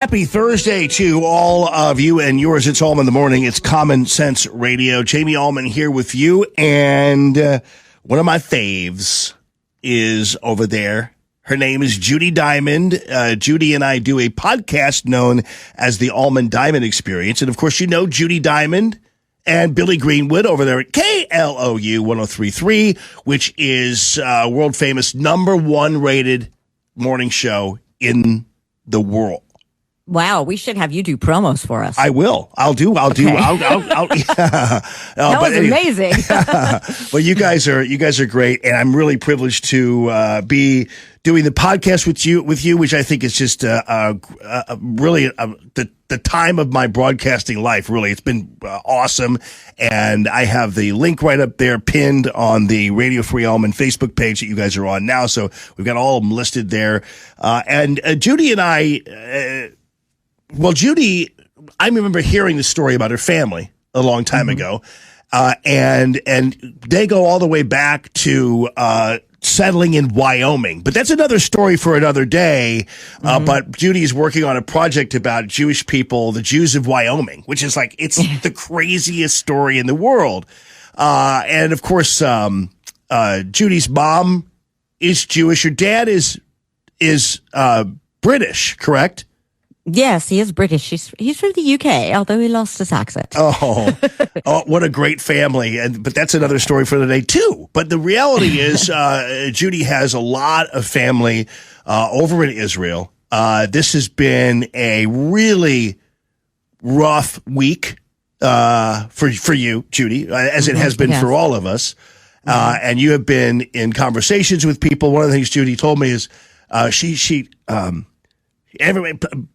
Happy Thursday to all of you and yours. It's Allman in the Morning. It's Common Sense Radio. Jamie Allman here with you. And one of my faves is over there. Her name is Judy Diamond. Judy and I do a podcast known as the Allman Diamond Experience. And, of course, you know Judy Diamond and Billy Greenwood over there at KLOU 103.3, which is world-famous #1 rated morning show in the world. Wow, we should have you do promos for us. I will. I'll do. Yeah. That was amazing. Well, you guys are great, and I'm really privileged to be doing the podcast with you, which I think is just really the time of my broadcasting life. Really, it's been awesome, and I have the link right up there pinned on the Radio Free Allman Facebook page that you guys are on now. So we've got all of them listed there, and Judy and I. Well, Judy, I remember hearing the story about her family a long time ago, and they go all the way back to settling in Wyoming. But that's another story for another day. But Judy is working on a project about Jewish people, the Jews of Wyoming, which is like, it's the craziest story in the world. And of course, Judy's mom is Jewish. Her dad is British, correct? Yes, he is British. He's from the UK, although he lost his accent. Oh, what a great family. But that's another story for the day, too. But the reality is Judy has a lot of family over in Israel. This has been a really rough week for you, Judy, as it has been for all of us. And you have been in conversations with people. One of the things Judy told me is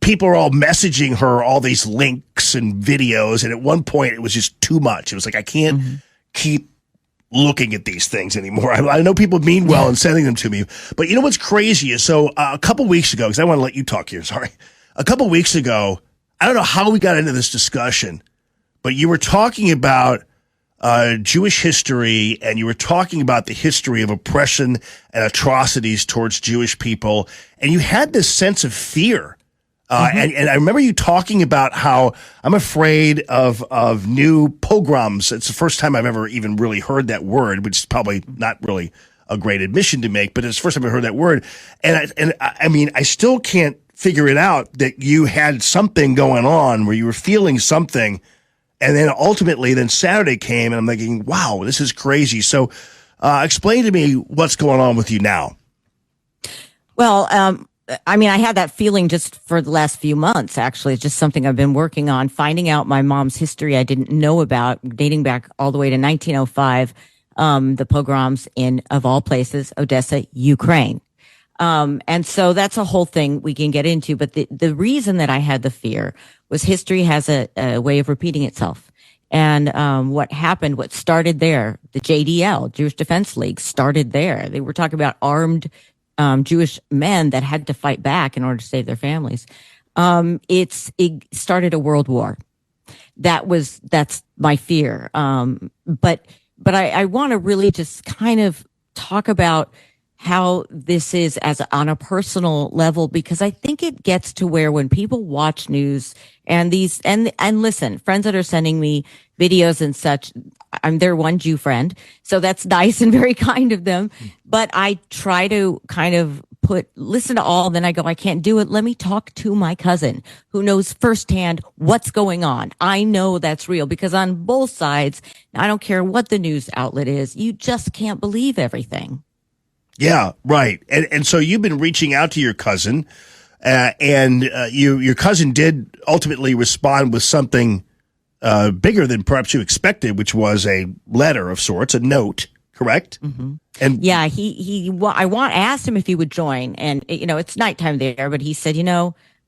people are all messaging her all these links and videos, and at one point it was just too much. It was like, I can't keep looking at these things anymore. I know people mean well in sending them to me, but you know what's crazy is, so a couple weeks ago, because I want to let you talk here, sorry. A couple weeks ago, I don't know how we got into this discussion, but you were talking about Jewish history, and you were talking about the history of oppression and atrocities towards Jewish people, and you had this sense of fear. And I remember you talking about how I'm afraid of new pogroms. It's the first time I've ever even really heard that word, which is probably not really a great admission to make, but it's the first time I heard that word. And I mean, I still can't figure it out that you had something going on where you were feeling something. And then ultimately, then Saturday came, and I'm thinking, wow, this is crazy. So explain to me what's going on with you now. Well, I mean, I had that feeling just for the last few months, actually. It's just something I've been working on, finding out my mom's history I didn't know about, dating back all the way to 1905, the pogroms in, of all places, Odessa, Ukraine. And so that's a whole thing we can get into. But the reason that I had the fear was history has a way of repeating itself. And what happened, what started there, the JDL, Jewish Defense League, started there. They were talking about armed Jewish men that had to fight back in order to save their families. It started a world war. That's my fear. But I want to really just kind of talk about how this is on a personal level, because I think it gets to where when people watch news and listen, friends that are sending me videos and such, I'm their one Jew friend, so that's nice and very kind of them. But I try to kind of listen to all, then I go, I can't do it. Let me talk to my cousin who knows firsthand what's going on. I know that's real, because on both sides, I don't care what the news outlet is, you just can't believe everything. Yeah, right. And so you've been reaching out to your cousin, and your cousin did ultimately respond with something bigger than perhaps you expected, which was a letter of sorts, a note, correct? Mm-hmm. And yeah, I asked him if he would join, and it's nighttime there, but he said,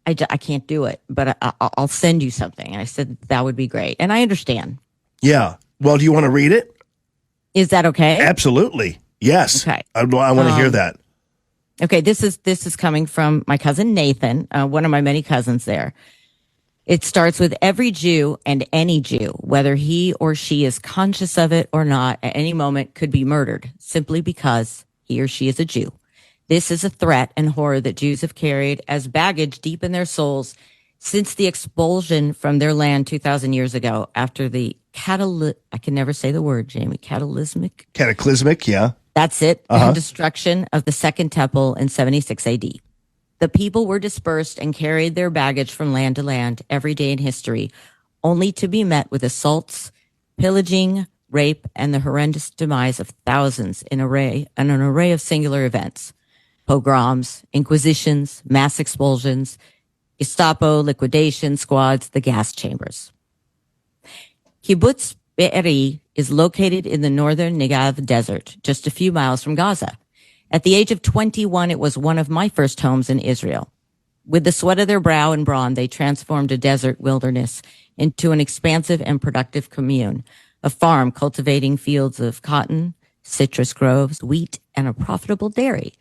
I can't do it, but I'll send you something. And I said that would be great, and I understand. Yeah. Well, do you want to read it? Is that okay? Absolutely. Yes. Okay. I want to hear that. Okay. This is coming from my cousin Nathan, one of my many cousins there. It starts with every Jew and any Jew, whether he or she is conscious of it or not, at any moment could be murdered simply because he or she is a Jew. This is a threat and horror that Jews have carried as baggage deep in their souls Since the expulsion from their land 2,000 years ago, after the I can never say the word, Jamie, Cataclysmic, yeah. That's it, and destruction of the Second Temple in 76 AD. The people were dispersed and carried their baggage from land to land every day in history, only to be met with assaults, pillaging, rape, and the horrendous demise of thousands in an array of singular events. Pogroms, inquisitions, mass expulsions, Gestapo, liquidation squads, the gas chambers. Kibbutz Be'eri is located in the northern Negev desert, just a few miles from Gaza. At the age of 21, it was one of my first homes in Israel. With the sweat of their brow and brawn, they transformed a desert wilderness into an expansive and productive commune, a farm cultivating fields of cotton, citrus groves, wheat, and a profitable dairy.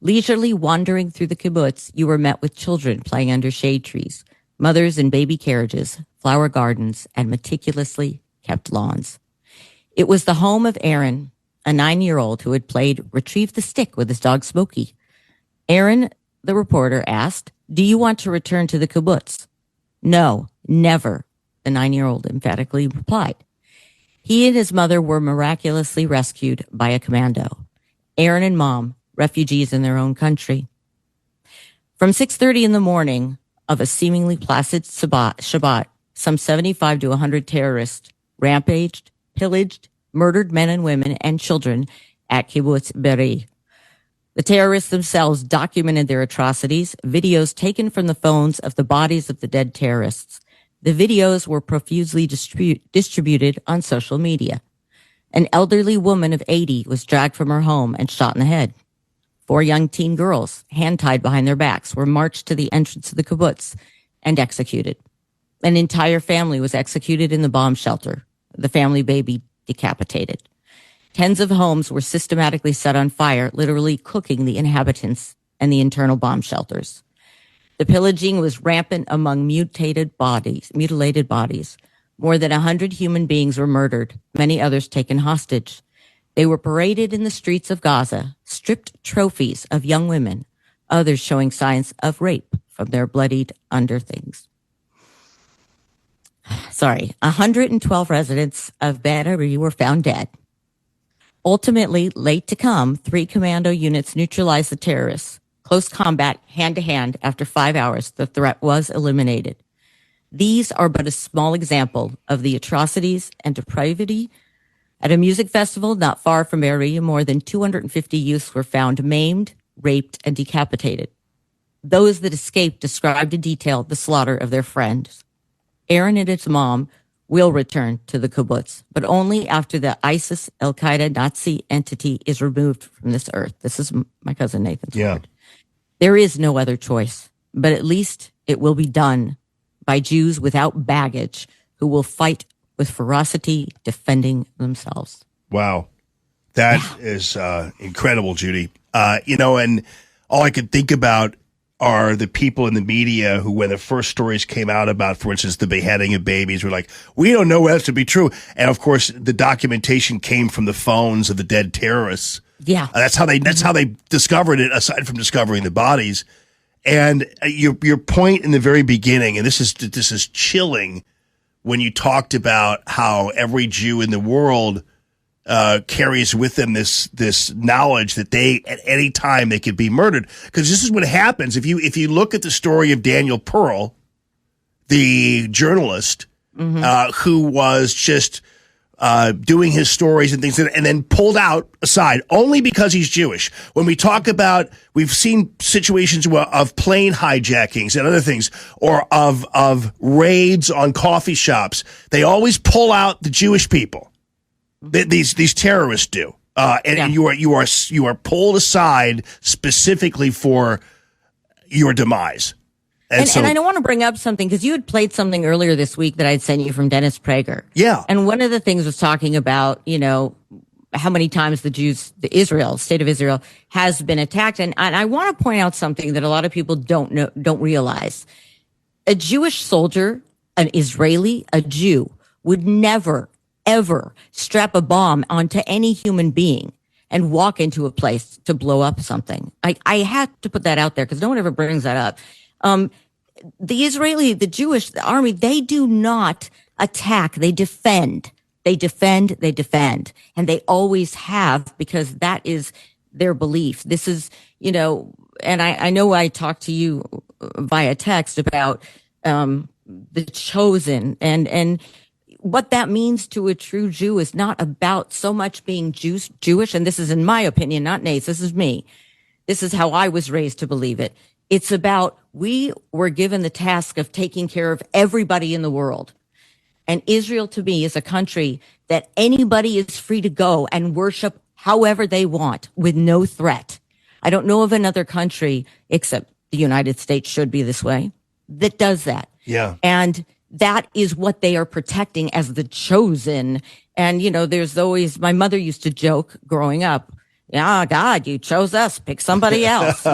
Leisurely wandering through the kibbutz, you were met with children playing under shade trees, mothers in baby carriages, flower gardens, and meticulously kept lawns. It was the home of Aaron, a 9-year-old who had played retrieve the stick with his dog Smokey. Aaron, the reporter, asked, "Do you want to return to the kibbutz?" "No, never," the 9-year-old emphatically replied. He and his mother were miraculously rescued by a commando. Aaron and Mom, refugees in their own country. From 6:30 in the morning of a seemingly placid Shabbat, some 75 to 100 terrorists rampaged, pillaged, murdered men and women and children at Kibbutz Be'eri. The terrorists themselves documented their atrocities, videos taken from the phones of the bodies of the dead terrorists. The videos were profusely distributed on social media. An elderly woman of 80 was dragged from her home and shot in the head. 4 young teen girls, hand-tied behind their backs, were marched to the entrance of the kibbutz and executed. An entire family was executed in the bomb shelter, the family baby decapitated. Tens of homes were systematically set on fire, literally cooking the inhabitants and the internal bomb shelters. The pillaging was rampant among mutilated bodies. More than 100 human beings were murdered, many others taken hostage. They were paraded in the streets of Gaza, stripped trophies of young women, others showing signs of rape from their bloodied underthings. 112 residents of Be'eri were found dead. Ultimately, late to come, 3 commando units neutralized the terrorists. Close combat, hand-to-hand, after 5 hours, the threat was eliminated. These are but a small example of the atrocities and depravity. At a music festival not far from Be'eri, more than 250 youths were found maimed, raped, and decapitated. Those that escaped described in detail the slaughter of their friends. Aaron and his mom will return to the kibbutz, but only after the ISIS Al-Qaeda Nazi entity is removed from this earth. This is my cousin Nathan's word. There is no other choice, but at least it will be done by Jews without baggage who will fight with ferocity, defending themselves. Wow. That is incredible, Judy. And all I could think about are the people in the media who, when the first stories came out about, for instance, the beheading of babies, were like, we don't know that to be true. And of course, the documentation came from the phones of the dead terrorists. Yeah. That's how they discovered it, aside from discovering the bodies. And your point in the very beginning, and this is chilling, when you talked about how every Jew in the world carries with them this knowledge that they, at any time, they could be murdered. Because this is what happens if you look at the story of Daniel Pearl, the journalist, who was just doing his stories and things, and then pulled out aside only because he's Jewish. When we talk about, we've seen situations of plane hijackings and other things, or of raids on coffee shops. They always pull out the Jewish people. These terrorists do, and you are pulled aside specifically for your demise. And I don't want to bring up something, because you had played something earlier this week that I'd sent you from Dennis Prager. Yeah. And one of the things was talking about, how many times the state of Israel has been attacked. And I want to point out something that a lot of people don't realize. A Jewish soldier, an Israeli, a Jew, would never, ever strap a bomb onto any human being and walk into a place to blow up something. I had to put that out there because no one ever brings that up. the Jewish army, they do not attack. They defend. They defend. They defend. And they always have, because that is their belief. This is, and I know I talked to you via text about the chosen, and what that means to a true Jew is not about so much being Jewish. And this is in my opinion, not Nate's. This is me. This is how I was raised to believe it. It's about, we were given the task of taking care of everybody in the world. And Israel, to me, is a country that anybody is free to go and worship however they want with no threat. I don't know of another country, except the United States should be this way, that does that. Yeah. And that is what they are protecting as the chosen. And, there's always, my mother used to joke growing up, "Oh God, you chose us, pick somebody else,"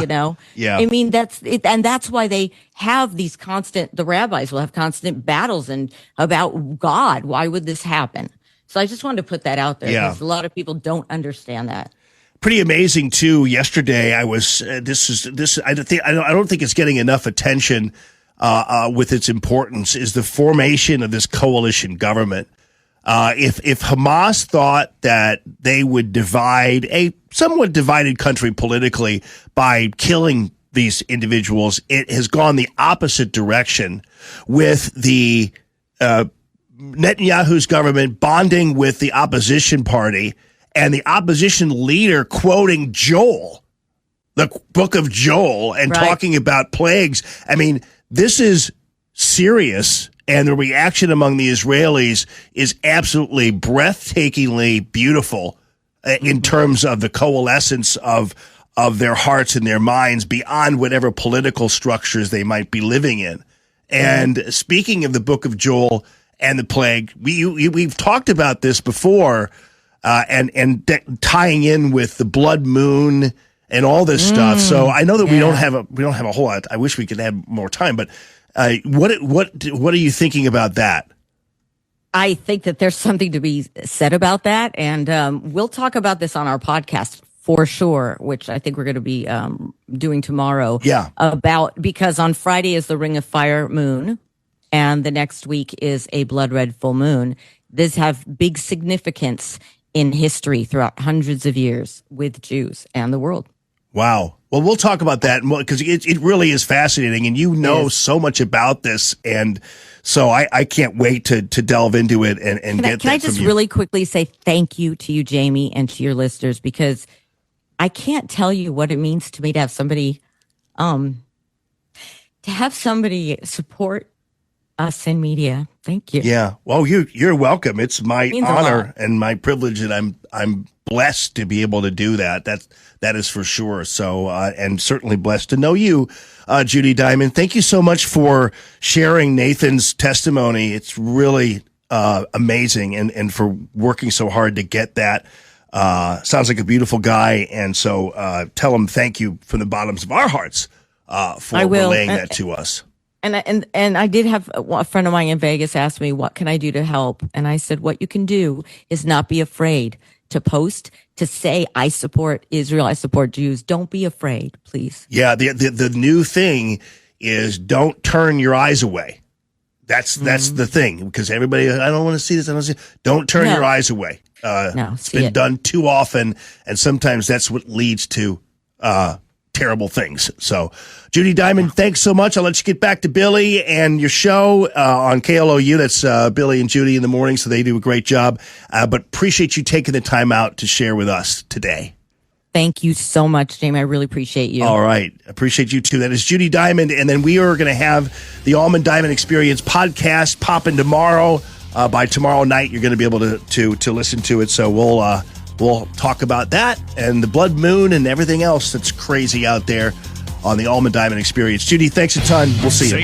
Yeah. I mean, that's it. And that's why they have these the rabbis will have constant battles and about God. Why would this happen? So I just wanted to put that out there, because a lot of people don't understand that. Pretty amazing too. Yesterday, I was. I don't think it's getting enough attention with its importance. Is the formation of this coalition government. If Hamas thought that they would divide a somewhat divided country politically by killing these individuals, it has gone the opposite direction, with the Netanyahu's government bonding with the opposition party, and the opposition leader quoting Joel, the book of Joel, and talking about plagues. I mean, this is serious, and the reaction among the Israelis is absolutely breathtakingly beautiful in terms of the coalescence of their hearts and their minds beyond whatever political structures they might be living in. And speaking of the book of Joel and the plague, we've talked about this before, and tying in with the blood moon and all this stuff. So I know that we don't have a whole lot. I wish we could have more time, but what are you thinking about that? I think that there's something to be said about that, and we'll talk about this on our podcast for sure, which I think we're going to be doing tomorrow. Yeah. Because on Friday is the Ring of Fire moon, and the next week is a blood red full moon. These have big significance in history throughout hundreds of years with Jews and the world. Wow. Well, we'll talk about that because it really is fascinating, and you know so much about this, and so I can't wait to delve into it and get that. Can I just really quickly say thank you to you, Jamie, and to your listeners, because I can't tell you what it means to me to have somebody support us in media. Thank you. Yeah. Well, you're welcome. It's my honor and my privilege, and I'm blessed to be able to do that. That is for sure. So, and certainly blessed to know you, Judy Diamond. Thank you so much for sharing Nathan's testimony. It's really amazing, and for working so hard to get that. Sounds like a beautiful guy, and so tell him thank you from the bottoms of our hearts for relaying that to us. And I did have a friend of mine in Vegas ask me, what can I do to help? And I said, what you can do is not be afraid to post, to say, I support Israel, I support Jews. Don't be afraid, please. Yeah, the new thing is don't turn your eyes away. That's the thing, because everybody, I don't want to see this. I don't see. Don't turn your eyes away. It's been done too often, and sometimes that's what leads to terrible things. So, Judy Diamond, thanks so much. I'll let you get back to Billy and your show on KLOU. That's Billy and Judy in the morning, so they do a great job. But appreciate you taking the time out to share with us today. Thank you so much, Jamie. I really appreciate you. All right. Appreciate you too. That is Judy Diamond. And then we are going to have the Almond Diamond Experience podcast popping tomorrow. By tomorrow night, you're going to be able to listen to it. So we'll talk about that and the blood moon and everything else that's crazy out there on the Almond Diamond Experience. Judy, thanks a ton. We'll see you.